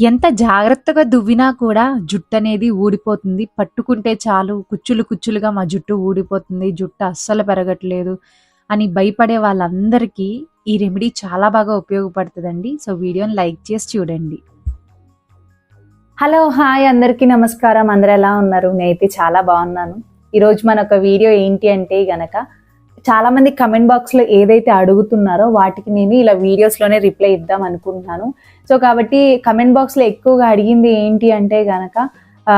ఎంత జాగ్రత్తగా దువ్వినా కూడా జుట్టనేది ఊడిపోతుంది. పట్టుకుంటే చాలు కుచ్చులు కుచ్చులుగా మా జుట్టు ఊడిపోతుంది. జుట్టు అస్సలు పెరగట్లేదు అని భయపడే వాళ్ళందరికీ ఈ రెమెడీ చాలా బాగా ఉపయోగపడుతదండి. సో, వీడియోని లైక్ చేసి చూడండి. హలో! హాయ్! అందరికీ నమస్కారం. అందరూ ఎలా ఉన్నారు? నేనైతే చాలా బాగున్నాను. ఈరోజు మనొక వీడియో ఏంటి అంటే గనక చాలామంది కమెంట్ బాక్స్‌లో ఏదైతే అడుగుతున్నారో వాటికి నేను ఇలా వీడియోస్‌లోనే రిప్లై ఇద్దాం అనుకుంటున్నాను. సో, కాబట్టి కమెంట్ బాక్స్‌లో ఎక్కువగా అడిగింది ఏంటి అంటే గనక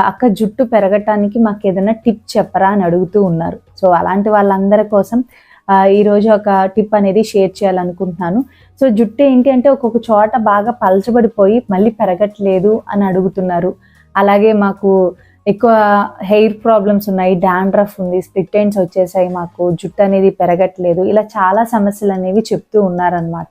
అక్క జుట్టు పెరగటానికి మాకేదైనా టిప్ చెప్పరా అని అడుగుతూ ఉన్నారు. సో, అలాంటి వాళ్ళందరి కోసం ఈరోజు ఒక టిప్ అనేది షేర్ చేయాలనుకుంటున్నాను. సో, జుట్టు ఏంటి అంటే ఒక్కొక్క చోట బాగా పలచబడిపోయి మళ్ళీ పెరగట్లేదు అని అడుగుతున్నారు. అలాగే మాకు ఎక్కువ హెయిర్ ప్రాబ్లమ్స్ ఉన్నాయి, డాండ్రఫ్ ఉంది, స్ప్లిట్ ఎండ్స్ వచ్చేసాయి, మాకు జుట్టు అనేది పెరగట్లేదు, ఇలా చాలా సమస్యలు అనేవి చెప్తూ ఉన్నారనమాట.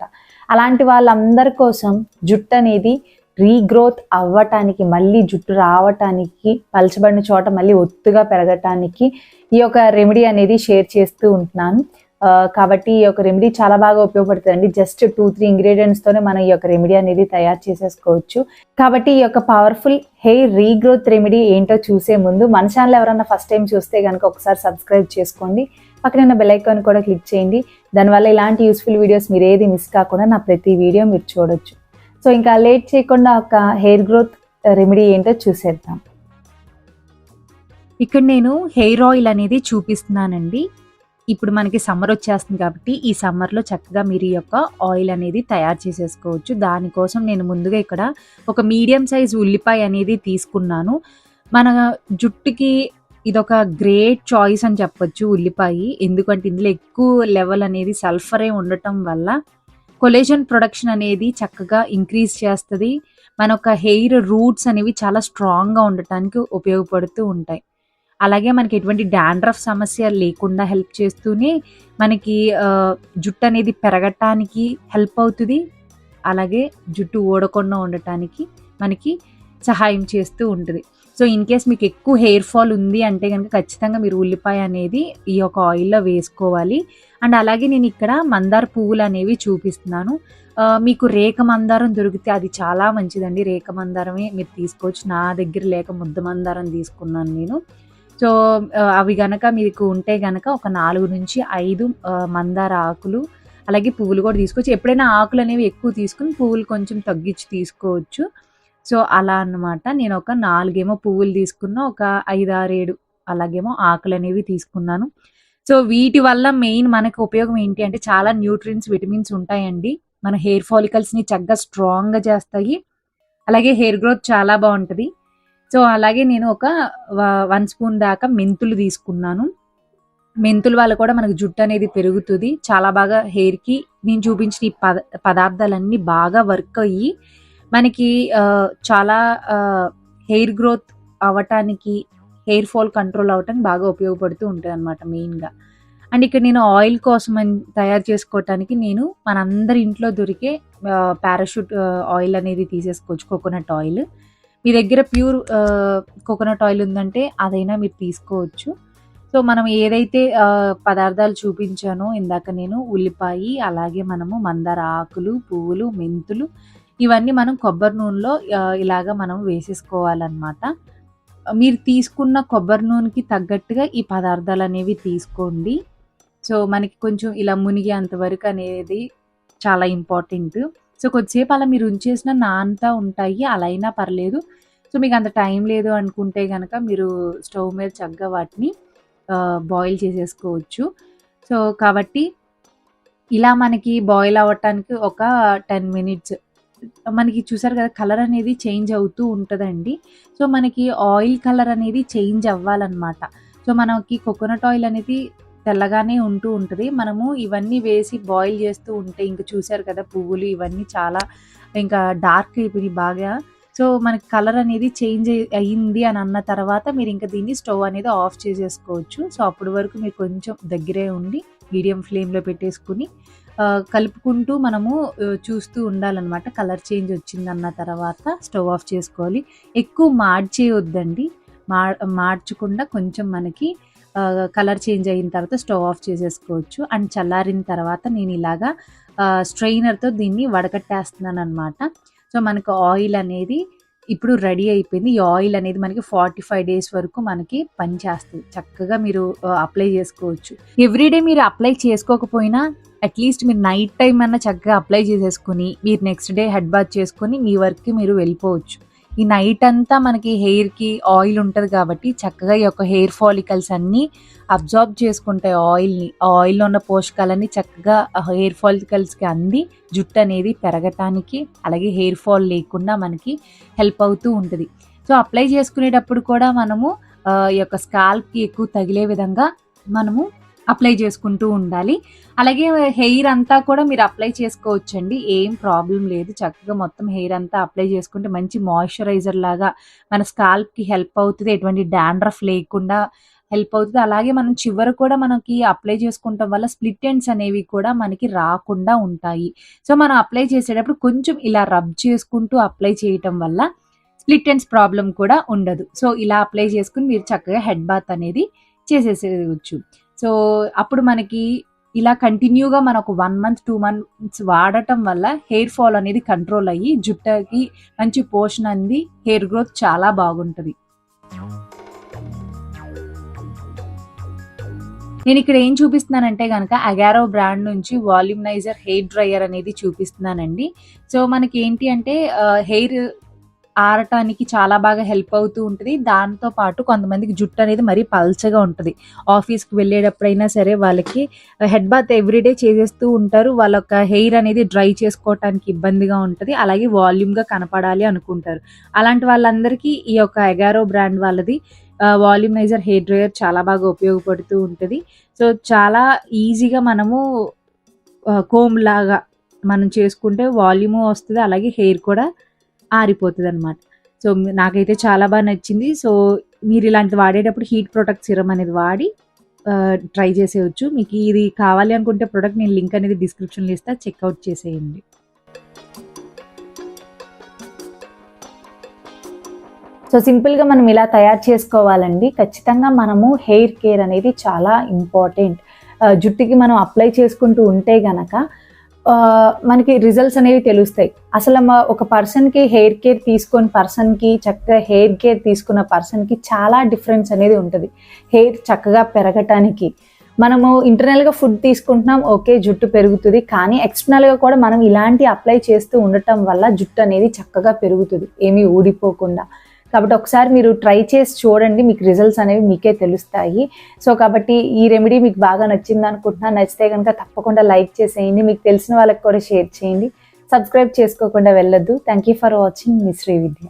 అలాంటి వాళ్ళందరి కోసం జుట్టు అనేది రీగ్రోత్ అవ్వటానికి, మళ్ళీ జుట్టు రావటానికి, పలచబడిన చోట మళ్ళీ ఒత్తుగా పెరగటానికి ఈ యొక్క రెమెడీ అనేది షేర్ చేస్తూ ఉంటున్నాను. కాబట్టి ఈ యొక్క రెమెడీ చాలా బాగా ఉపయోగపడుతుందండి. జస్ట్ 2-3 ఇంగ్రీడియంట్స్తోనే మనం ఈ యొక్క రెమెడీ అనేది తయారు చేసేసుకోవచ్చు. కాబట్టి ఈ యొక్క పవర్ఫుల్ హెయిర్ రీగ్రోత్ రెమెడీ ఏంటో చూసే ముందు మన ఛానల్ ఎవరైనా ఫస్ట్ టైం చూస్తే కనుక ఒకసారి సబ్స్క్రైబ్ చేసుకోండి. పక్కన ఉన్న బెల్ ఐకాన్ కూడా క్లిక్ చేయండి. దానివల్ల ఇలాంటి యూస్ఫుల్ వీడియోస్ మీరు ఏది మిస్ కాకుండా నా ప్రతి వీడియో మీరు చూడొచ్చు. సో, ఇంకా లేట్ చేయకుండా ఒక హెయిర్ గ్రోత్ రెమెడీ ఏంటో చూసేద్దాం. ఇక్కడ నేను హెయిర్ ఆయిల్ అనేది చూపిస్తున్నానండి. ఇప్పుడు మనకి సమ్మర్ వచ్చేస్తుంది కాబట్టి ఈ సమ్మర్‌లో చక్కగా మీరు ఈ యొక్క ఆయిల్ అనేది తయారు చేసేసుకోవచ్చు. దానికోసం నేను ముందుగా ఇక్కడ ఒక మీడియం సైజ్ ఉల్లిపాయ అనేది తీసుకున్నాను. మన జుట్టుకి ఇదొక గ్రేట్ చాయిస్ అని చెప్పొచ్చు ఉల్లిపాయి. ఎందుకంటే ఇందులో ఎక్కువ లెవెల్ అనేది సల్ఫరే ఉండటం వల్ల కొలేజన్ ప్రొడక్షన్ అనేది చక్కగా ఇంక్రీజ్ చేస్తది. మన యొక్క హెయిర్ రూట్స్ అనేవి చాలా స్ట్రాంగ్‌గా ఉండటానికి ఉపయోగపడుతూ ఉంటాయి. అలాగే మనకి ఎటువంటి డాండ్రఫ్ సమస్య లేకుండా హెల్ప్ చేస్తూనే మనకి జుట్టు అనేది పెరగటానికి హెల్ప్ అవుతుంది. అలాగే జుట్టు ఊడకుండా ఉండటానికి మనకి సహాయం చేస్తూ ఉంటుంది. సో, ఇన్ కేస్ మీకు ఎక్కువ హెయిర్ ఫాల్ ఉంది అంటే కనుక ఖచ్చితంగా మీరు ఉల్లిపాయ అనేది ఈ యొక్క ఆయిల్‌లో వేసుకోవాలి. అండ్ అలాగే నేను ఇక్కడ మందార పువ్వులు అనేవి చూపిస్తున్నాను. మీకు రేఖ మందారం దొరికితే అది చాలా మంచిదండి. రేఖ మందారమే మీరు తీసుకోవచ్చు. నా దగ్గర లేక ముద్ద మందారం తీసుకున్నాను నేను. సో, అవి గనక మీకు ఉంటే గనక ఒక 4-5 మందార ఆకులు, అలాగే పువ్వులు కూడా తీసుకోవచ్చు. ఎప్పుడైనా ఆకులనేవి ఎక్కువ తీసుకొని పువ్వులు కొంచెం తగ్గించి తీసుకోవచ్చు. సో, అలా అన్నమాట. నేను ఒక 4 పువ్వులు తీసుకున్నా, ఒక 5, 6, 7 అలాగేమో ఆకులనేవి తీసుకున్నాను. సో, వీటి వల్ల మెయిన్ మనకు ఉపయోగం ఏంటి అంటే చాలా న్యూట్రియంట్స్, విటమిన్స్ ఉంటాయండి. మన హెయిర్ ఫాలికల్స్‌ని చక్కగా స్ట్రాంగ్‌గా చేస్తాయి. అలాగే హెయిర్ గ్రోత్ చాలా బావుంటది. సో, అలాగే నేను ఒక 1 స్పూన్ దాకా మెంతులు తీసుకున్నాను. మెంతుల వల్ల కూడా మనకు జుట్టు అనేది పెరుగుతుంది. చాలా బాగా హెయిర్‌కి నేను చూపించిన ఈ పదార్థాలన్నీ బాగా వర్క్ అయ్యి మనకి చాలా హెయిర్ గ్రోత్ అవ్వటానికి, హెయిర్ ఫాల్ కంట్రోల్ అవ్వటానికి బాగా ఉపయోగపడుతూ ఉంటదనమాట మెయిన్‌గా. అండ్ ఇక్కడ నేను ఆయిల్ కోసం తయారు చేసుకోవటానికి నేను మనందరి ఇంట్లో దొరికే పారాషూట్ ఆయిల్ అనేది తీసేసుకోవచ్చు, కోకోనట్ ఆయిల్. మీ దగ్గర ప్యూర్ కోకోనట్ ఆయిల్ ఉందంటే అదైనా మీరు తీసుకోవచ్చు. సో, మనం ఏదైతే పదార్థాలు చూపించానో ఇందాక నేను ఉల్లిపాయి, అలాగే మనము మందార ఆకులు, పువ్వులు, మెంతులు ఇవన్నీ మనం కొబ్బరి నూనెలో ఇలాగ మనం వేసేసుకోవాలనమాట. మీరు తీసుకున్న కొబ్బరి నూనెకి తగ్గట్టుగా ఈ పదార్థాలనేవి తీసుకోండి. సో, మనకి కొంచెం ఇలా మునిగేంత వరకు అనేది చాలా ఇంపార్టెంట్. సో, కొద్దిసేపు అలా మీరు ఉంచేసినా నానతా ఉంటాయి. అలా అయినా పర్లేదు. సో, మీకు అంత టైం లేదు అనుకుంటే గనక మీరు స్టవ్ మీద చక్కగా వాటిని బాయిల్ చేసేసుకోవచ్చు. సో, కాబట్టి ఇలా మనకి బాయిల్ అవ్వటానికి ఒక 10 మినిట్స్ మనకి చూసారు కదా కలర్ అనేది చేంజ్ అవుతూ ఉంటదండి. సో, మనకి ఆయిల్ కలర్ అనేది చేంజ్ అవ్వాలనమాట. సో, మనకి కోకోనట్ ఆయిల్ అనేది తెల్లగానే ఉంటూ ఉంటది. మనము ఇవన్నీ వేసి బాయిల్ చేస్తూ ఉంటే ఇంక చూసారు కదా పువ్వులు ఇవన్నీ చాలా ఇంకా డార్క్ అయిపోయినాయి బాగా. సో, మనకి కలర్ అనేది చేంజ్ అయింది అని అన్న తర్వాత మీరు ఇంక దీన్ని స్టవ్ అనేది ఆఫ్ చేసేసుకోవచ్చు. సో, అప్పటి వరకు మీరు కొంచెం దగ్గరే ఉండి మీడియం ఫ్లేమ్‌లో పెట్టేసుకొని కలుపుకుంటూ మనము చూస్తూ ఉండాలనమాట. కలర్ చేంజ్ వచ్చిందన్న తర్వాత స్టవ్ ఆఫ్ చేసుకోవాలి. ఎక్కువ మార్చేయొద్దండి. మార్చకుండా కొంచెం మనకి కలర్ చేంజ్ అయిన తర్వాత స్టవ్ ఆఫ్ చేసేసుకోవచ్చు. అండ్ చల్లారిన తర్వాత నేను ఇలాగా స్ట్రెయినర్‌తో దీన్ని వడకట్టేస్తున్నాననమాట. సో, మనకు ఆయిల్ అనేది ఇప్పుడు రెడీ అయిపోయింది. ఈ ఆయిల్ అనేది మనకి 45 డేస్ వరకు మనకి పనిచేస్తుంది. చక్కగా మీరు అప్లై చేసుకోవచ్చు. ఎవ్రీడే మీరు అప్లై చేసుకోకపోయినా అట్లీస్ట్ మీరు నైట్ టైం అన్నా చక్కగా అప్లై చేసేసుకొని మీరు నెక్స్ట్ డే హెడ్ బాత్ చేసుకొని మీ వర్క్కి మీరు వెళ్ళిపోవచ్చు. ఈ నైట్ అంతా మనకి హెయిర్కి ఆయిల్ ఉంటుంది కాబట్టి చక్కగా ఈ యొక్క హెయిర్ ఫాలికల్స్ అన్నీ అబ్జార్బ్ చేసుకుంటాయి ఆయిల్ని. ఆ ఆయిల్లో ఉన్న పోషకాలన్నీ చక్కగా హెయిర్ ఫాలికల్స్కి అంది జుట్టు అనేది పెరగటానికి అలాగే హెయిర్ ఫాల్ లేకుండా మనకి హెల్ప్ అవుతూ ఉంటుంది. సో అప్లై చేసుకునేటప్పుడు కూడా మనము ఈ యొక్క స్కాల్ప్కి ఎక్కువ తగిలే విధంగా మనము అప్లై చేసుకుంటూ ఉండాలి. అలాగే హెయిర్ అంతా కూడా మీరు అప్లై చేసుకోవచ్చండి, ఏం ప్రాబ్లం లేదు. చక్కగా మొత్తం హెయిర్ అంతా అప్లై చేసుకుంటే మంచి మాయిశ్చరైజర్ లాగా మన స్కాల్ప్కి హెల్ప్ అవుతుంది. ఎటువంటి డాండ్రఫ్ లేకుండా హెల్ప్ అవుతుంది. అలాగే మనం చివర కూడా మనకి అప్లై చేసుకుంటాం వల్ల స్ప్లిట్ ఎండ్స్ అనేవి కూడా మనకి రాకుండా ఉంటాయి. సో మనం అప్లై చేసేటప్పుడు కొంచెం ఇలా రబ్ చేసుకుంటూ అప్లై చేయటం వల్ల స్ప్లిట్ ఎండ్స్ ప్రాబ్లం కూడా ఉండదు. సో ఇలా అప్లై చేసుకుని మీరు చక్కగా హెడ్ బాత్ అనేది చేసేసేయచ్చు. సో అప్పుడు మనకి ఇలా కంటిన్యూగా మనం ఒక 1 మంత్ 2 మంత్స్ వాడటం వల్ల హెయిర్ ఫాల్ అనేది కంట్రోల్ అయ్యి జుట్టుకి మంచి పోషణ అంది హెయిర్ గ్రోత్ చాలా బాగుంటుంది. నేను ఇక్కడ ఏం చూపిస్తున్నానంటే కనుక అగారో బ్రాండ్ నుంచి వాల్యూమ్నైజర్ హెయిర్ డ్రైయర్ అనేది చూపిస్తున్నానండి. సో మనకి ఏంటి అంటే హెయిర్ ఆరటానికి చాలా బాగా హెల్ప్ అవుతూ ఉంటుంది. దాంతో పాటు కొంతమందికి జుట్టు అనేది మరీ పల్చగా ఉంటుంది. ఆఫీస్కి వెళ్ళేటప్పుడైనా సరే వాళ్ళకి హెడ్ బాత్ ఎవ్రీడే చేసేస్తూ ఉంటారు. వాళ్ళ యొక్క హెయిర్ అనేది డ్రై చేసుకోవటానికి ఇబ్బందిగా ఉంటుంది. అలాగే వాల్యూమ్గా కనపడాలి అనుకుంటారు. అలాంటి వాళ్ళందరికీ ఈ యొక్క అగారో బ్రాండ్ వాళ్ళది వాల్యూమ్నైజర్ హెయిర్ డ్రైయర్ చాలా బాగా ఉపయోగపడుతూ ఉంటుంది. సో చాలా ఈజీగా మనము కోమ్ లాగా మనం చేసుకుంటే వాల్యూము వస్తుంది, అలాగే హెయిర్ కూడా ఆరిపోతుంది అనమాట. సో నాకైతే చాలా బాగా నచ్చింది. సో మీరు ఇలాంటిది వాడేటప్పుడు హీట్ ప్రొటెక్ట్ సిరమ్ అనేది వాడి ట్రై చేసేయచ్చు. మీకు ఇది కావాలి అనుకుంటే ప్రొడక్ట్ నేను లింక్ అనేది డిస్క్రిప్షన్లో ఇస్తా, చెక్అవుట్ చేసేయండి. సో సింపుల్గా మనం ఇలా తయారు చేసుకోవాలండి. ఖచ్చితంగా మనము హెయిర్ కేర్ అనేది చాలా ఇంపార్టెంట్. జుట్టుకి మనం అప్లై చేసుకుంటూ ఉంటే గనక మనకి రిజల్ట్స్ అనేవి తెలుస్తాయి. అసలు ఒక పర్సన్కి హెయిర్ కేర్ తీసుకొని పర్సన్కి చక్కగా హెయిర్ కేర్ తీసుకున్న పర్సన్కి చాలా డిఫరెన్స్ అనేది ఉంటుంది. హెయిర్ చక్కగా పెరగటానికి మనము ఇంటర్నల్గా ఫుడ్ తీసుకుంటున్నాం, ఓకే జుట్టు పెరుగుతుంది, కానీ ఎక్స్టర్నల్గా కూడా మనం ఇలాంటి అప్లై చేస్తూ ఉండటం వల్ల జుట్టు అనేది చక్కగా పెరుగుతుంది, ఏమీ ఊడిపోకుండా. కాబట్టి ఒకసారి మీరు ట్రై చేసి చూడండి, మీకు రిజల్ట్స్ అనేవి మీకే తెలుస్తాయి. సో కాబట్టి ఈ రెమెడీ మీకు బాగా నచ్చింది అనుకుంటున్నాను. నచ్చితే కనుక తప్పకుండా లైక్ చేసేయండి, మీకు తెలిసిన వాళ్ళకి కూడా షేర్ చేయండి. సబ్స్క్రైబ్ చేసుకోకుండా వెళ్ళొద్దు. Thank you for watching. Me Srividya.